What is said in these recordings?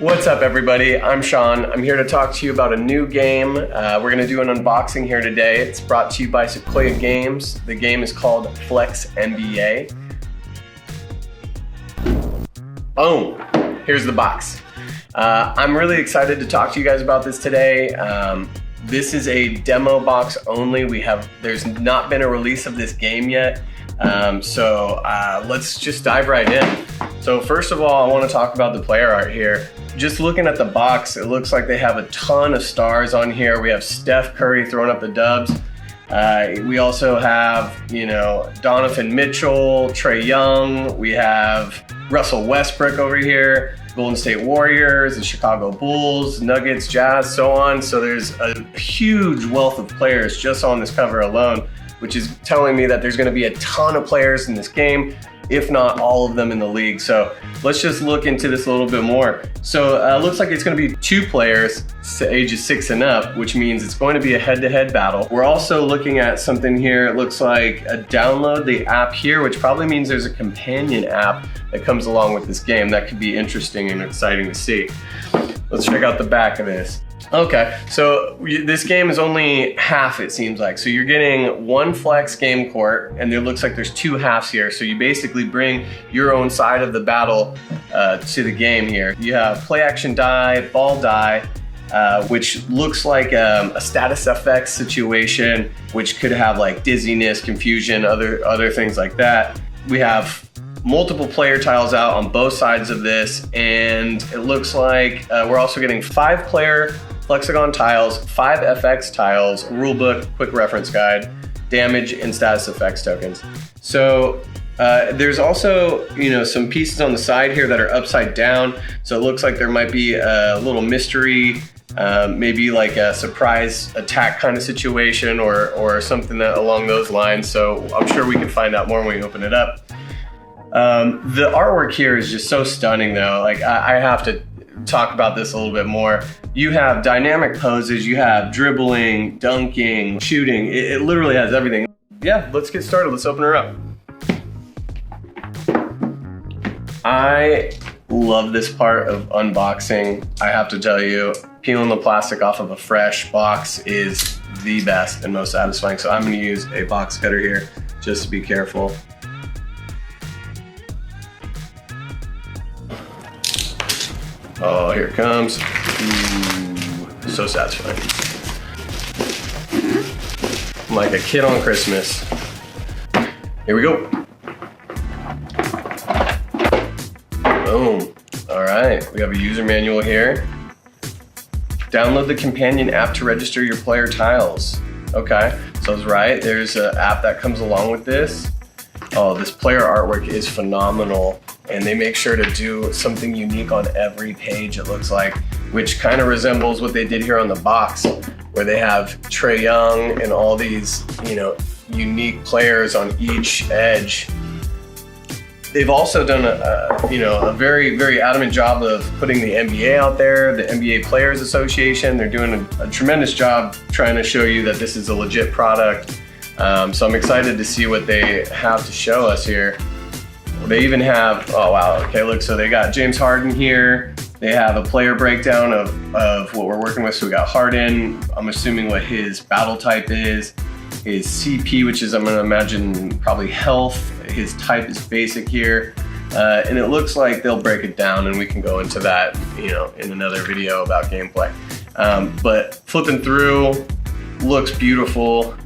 What's up, everybody? I'm Sean. I'm here to talk to you about a new game. We're gonna do an unboxing here today. It's brought to you by Sequoia Games. The game is called Flex NBA. Boom, here's the box. I'm really excited to talk to you guys about this today. This is a demo box only. There's not been a release of this game yet. So let's just dive right in. So first of all, I want to talk about the player art here. Just looking at the box, it looks like they have a ton of stars on here. We have Steph Curry throwing up the dubs. We also have, Donovan Mitchell, Trae Young. We have Russell Westbrook over here, Golden State Warriors, the Chicago Bulls, Nuggets, Jazz, so on. So there's a huge wealth of players just on this cover alone, which is telling me that there's going to be a ton of players in this game, if not all of them in the league. So let's just look into this a little bit more. So it looks like it's going to be 2 players, ages 6 and up, which means it's going to be a head-to-head battle. We're also looking at something here. It looks like download the app here, which probably means there's a companion app that comes along with this game. That could be interesting and exciting to see. Let's check out the back of this. Okay, so this game is only half, it seems like. So you're getting 1 flex game court, and it looks like there's 2 halves here. So you basically bring your own side of the battle to the game here. You have play action die, ball die, which looks like a status effects situation, which could have like dizziness, confusion, other things like that. We have multiple player tiles out on both sides of this, and it looks like we're also getting 5 player Flexagon tiles, 5 FX tiles, rulebook, quick reference guide, damage, and status effects tokens. So there's also, some pieces on the side here that are upside down. So it looks like there might be a little mystery, maybe like a surprise attack kind of situation or something along those lines. So I'm sure we can find out more when we open it up. The artwork here is just so stunning though. Like I have to talk about this a little bit more. You have dynamic poses, you have dribbling, dunking, shooting. It literally has everything. Yeah, let's get started. Let's open her up. I love this part of unboxing. I have to tell you, peeling the plastic off of a fresh box is the best and most satisfying. So I'm gonna use a box cutter here just to be careful. Oh, here it comes. Ooh, so satisfying. I'm like a kid on Christmas. Here we go. Boom. All right, we have a user manual here. Download the companion app to register your player tiles. Okay, so I was right. There's an app that comes along with this. Oh, this player artwork is phenomenal. And they make sure to do something unique on every page, it looks like, which kind of resembles what they did here on the box, where they have Trae Young and all these, unique players on each edge. They've also done a very, very adamant job of putting the NBA out there, the NBA Players Association. They're doing a tremendous job trying to show you that this is a legit product. So I'm excited to see what they have to show us here. They even have, oh wow, okay, look, so they got James Harden here. They have a player breakdown of what we're working with. So we got Harden, I'm assuming what his battle type is, his CP, which is, I'm gonna imagine, probably health. His type is basic here. And it looks like they'll break it down and we can go into that, in another video about gameplay. But flipping through, looks beautiful.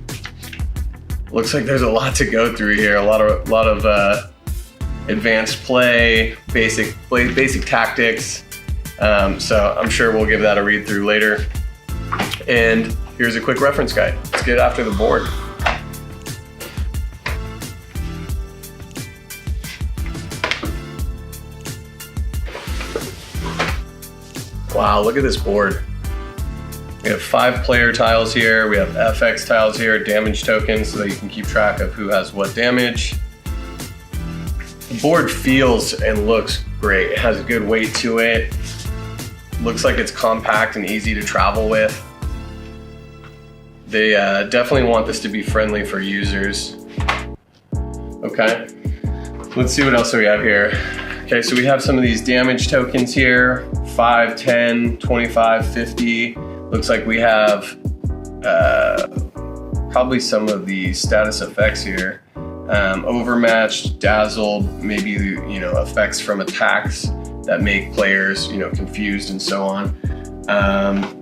Looks like there's a lot to go through here. A lot of advanced play, basic tactics. So I'm sure we'll give that a read through later. And here's a quick reference guide. Let's get after the board. Wow, look at this board. We have 5 player tiles here. We have FX tiles here, damage tokens, so that you can keep track of who has what damage. The board feels and looks great. It has a good weight to it. Looks like it's compact and easy to travel with. They definitely want this to be friendly for users. Okay, let's see what else we have here. Okay, so we have some of these damage tokens here 5, 10, 25, 50. Looks like we have probably some of the status effects here. Overmatched, dazzled, maybe, you know, effects from attacks that make players, you know, confused and so on.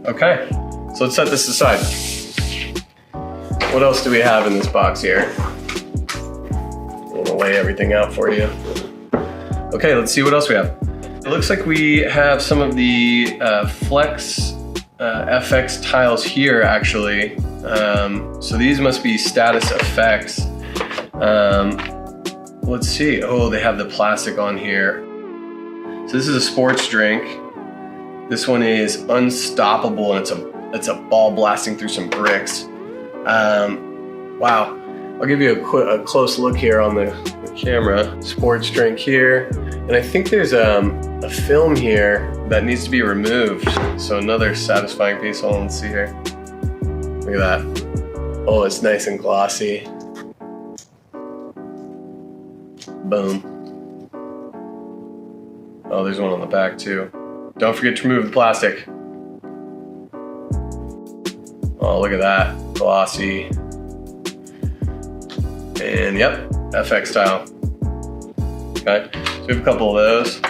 Okay, so let's set this aside. What else do we have in this box here? I'm gonna lay everything out for you. Okay, let's see what else we have. It looks like we have some of the Flex FX tiles here, actually. So these must be status effects. Let's see. Oh, they have the plastic on here. So this is a sports drink. This one is unstoppable, and it's a ball blasting through some bricks. Wow. I'll give you a close look here on the camera. Sports drink here. And I think there's a film here that needs to be removed. So another satisfying piece. Hold on, let's see here. Look at that. Oh, it's nice and glossy. Boom. Oh, there's one on the back too. Don't forget to remove the plastic. Oh, look at that. Glossy. And yep, FX tile. Okay, so we have a couple of those.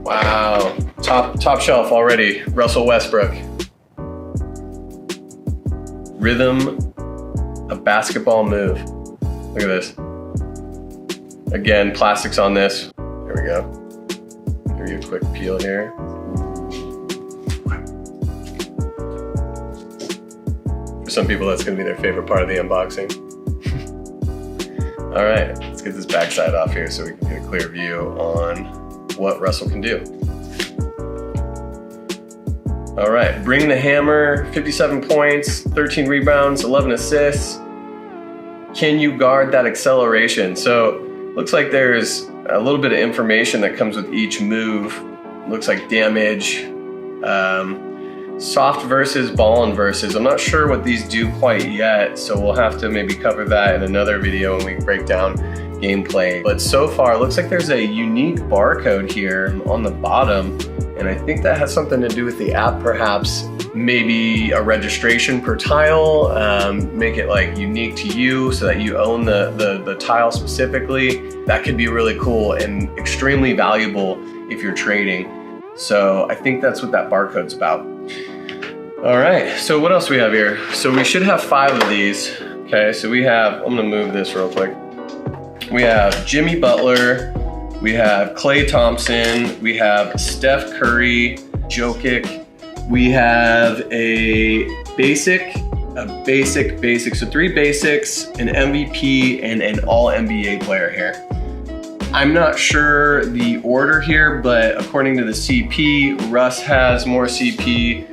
Wow, top shelf already. Russell Westbrook. Rhythm, a basketball move. Look at this. Again, plastics on this. There we go. Give you a quick peel here. For some people, that's gonna be their favorite part of the unboxing. All right, let's get this backside off here so we can get a clear view on what Russell can do. All right, bring the hammer, 57 points, 13 rebounds, 11 assists. Can you guard that acceleration? So looks like there's a little bit of information that comes with each move. Looks like damage, soft versus, ball and versus. I'm not sure what these do quite yet, so we'll have to maybe cover that in another video when we break down gameplay. But so far, it looks like there's a unique barcode here on the bottom, and I think that has something to do with the app, perhaps. Maybe a registration per tile, make it like unique to you so that you own the tile specifically. That could be really cool and extremely valuable if you're trading. So I think that's what that barcode's about. All right, so what else do we have here? So we should have 5 of these. Okay, so we have, I'm gonna move this real quick. We have Jimmy Butler, we have Klay Thompson, we have Steph Curry, Jokic, we have a basic, so 3 basics, an MVP, and an all-NBA player here. I'm not sure the order here, but according to the CP, Russ has more CP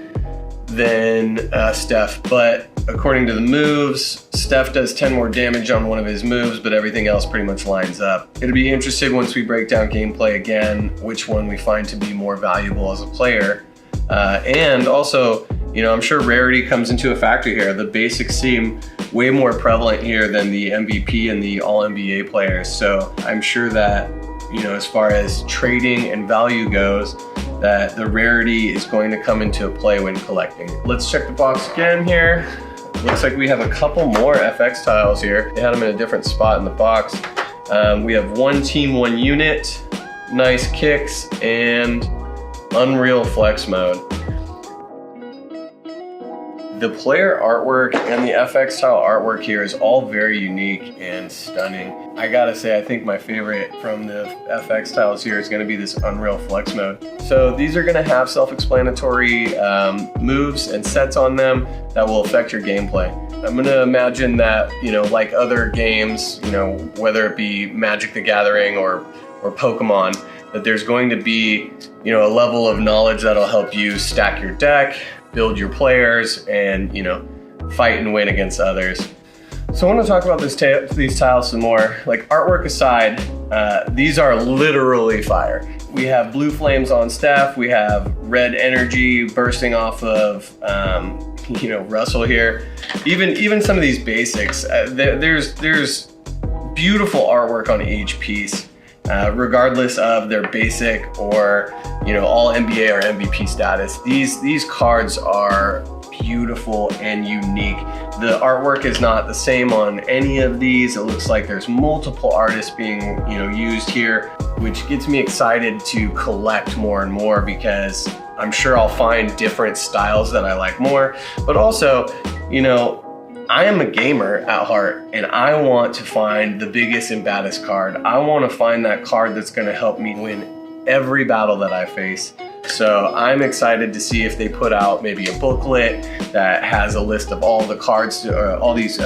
than Steph, but according to the moves, Steph does 10 more damage on one of his moves, but everything else pretty much lines up. It'll be interesting once we break down gameplay again, which one we find to be more valuable as a player. And also, you know, I'm sure rarity comes into a factor here. The basics seem way more prevalent here than the MVP and the all-NBA players. So I'm sure that, you know, as far as trading and value goes, that the rarity is going to come into play when collecting. Let's check the box again here. Looks like we have a couple more FX tiles here. They had them in a different spot in the box. We have 1 team, 1 unit, nice kicks, and Unreal Flex mode. The player artwork and the FX tile artwork here is all very unique and stunning. I gotta say, I think my favorite from the FX tiles here is gonna be this Unreal Flex mode. So these are gonna have self-explanatory moves and sets on them that will affect your gameplay. I'm gonna imagine that, you know, like other games, you know, whether it be Magic the Gathering or Pokemon, that there's going to be, you know, a level of knowledge that'll help you stack your deck, build your players, and, you know, fight and win against others. So I want to talk about these tiles some more. Like, artwork aside, these are literally fire. We have blue flames on Steph. We have red energy bursting off of, you know, Russell here. Even some of these basics, there's beautiful artwork on each piece. regardless of their basic or all NBA or MVP status. These cards are beautiful and unique. The artwork is not the same on any of these. It looks like there's multiple artists being used here, which gets me excited to collect more and more, because I'm sure I'll find different styles that I like more. But also, I am a gamer at heart, and I want to find the biggest and baddest card. I want to find that card that's going to help me win every battle that I face. So I'm excited to see if they put out maybe a booklet that has a list of all the cards, all these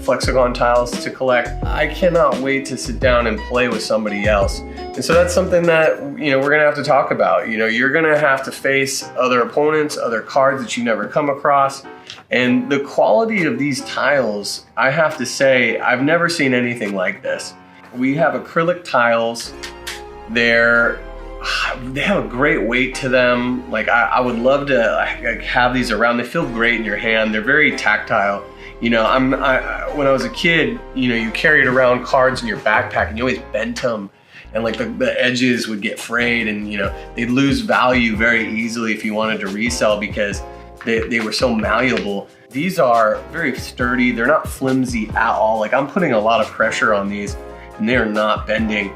Flexagon tiles to collect. I cannot wait to sit down and play with somebody else. And so that's something that we're gonna have to talk about. You're gonna have to face other opponents, other cards that you never come across. And the quality of these tiles, I have to say, I've never seen anything like this. We have acrylic tiles. They have a great weight to them. Like I would love to have these around. They feel great in your hand. They're very tactile. When I was a kid, you carried around cards in your backpack and you always bent them, and like the edges would get frayed, and they'd lose value very easily if you wanted to resell, because they were so malleable. These are very sturdy. They're not flimsy at all. Like I'm putting a lot of pressure on these and they're not bending.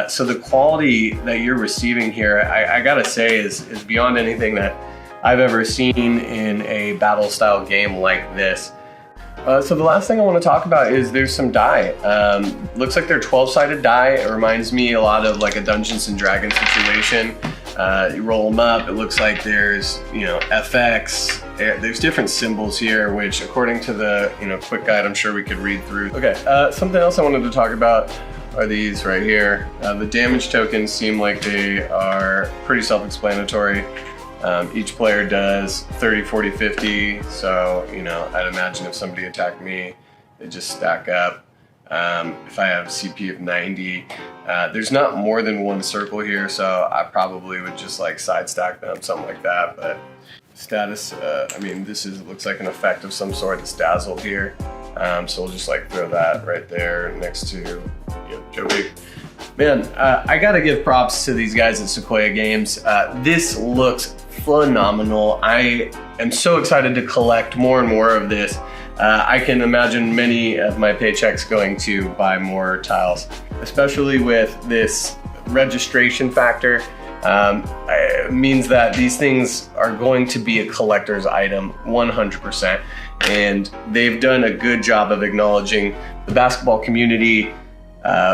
So the quality that you're receiving here, I gotta say, is beyond anything that I've ever seen in a battle style game like this. So the last thing I want to talk about is there's some die. Looks like they're 12-sided die. It reminds me a lot of like a Dungeons and Dragons situation. You roll them up, it looks like there's FX. There's different symbols here, which according to the quick guide, I'm sure we could read through. Okay, something else I wanted to talk about are these right here. The damage tokens seem like they are pretty self-explanatory. Each player does 30, 40, 50. So, I'd imagine if somebody attacked me, they just stack up. If I have CP of 90, there's not more than one circle here, so I probably would just like side stack them, something like that. But status, this looks like an effect of some sort that's dazzled here. So we'll just like throw that right there next to Joe Big. Man, I gotta give props to these guys at Sequoia Games. This looks phenomenal. I am so excited to collect more and more of this. I can imagine many of my paychecks going to buy more tiles, especially with this registration factor. It means that these things are going to be a collector's item 100%. And they've done a good job of acknowledging the basketball community,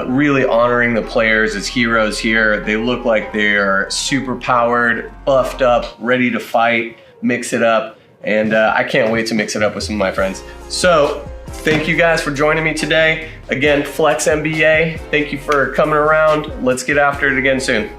really honoring the players as heroes here. They look like they're super powered, buffed up, ready to fight, mix it up. And I can't wait to mix it up with some of my friends. So thank you guys for joining me today. Again, Flex NBA, thank you for coming around. Let's get after it again soon.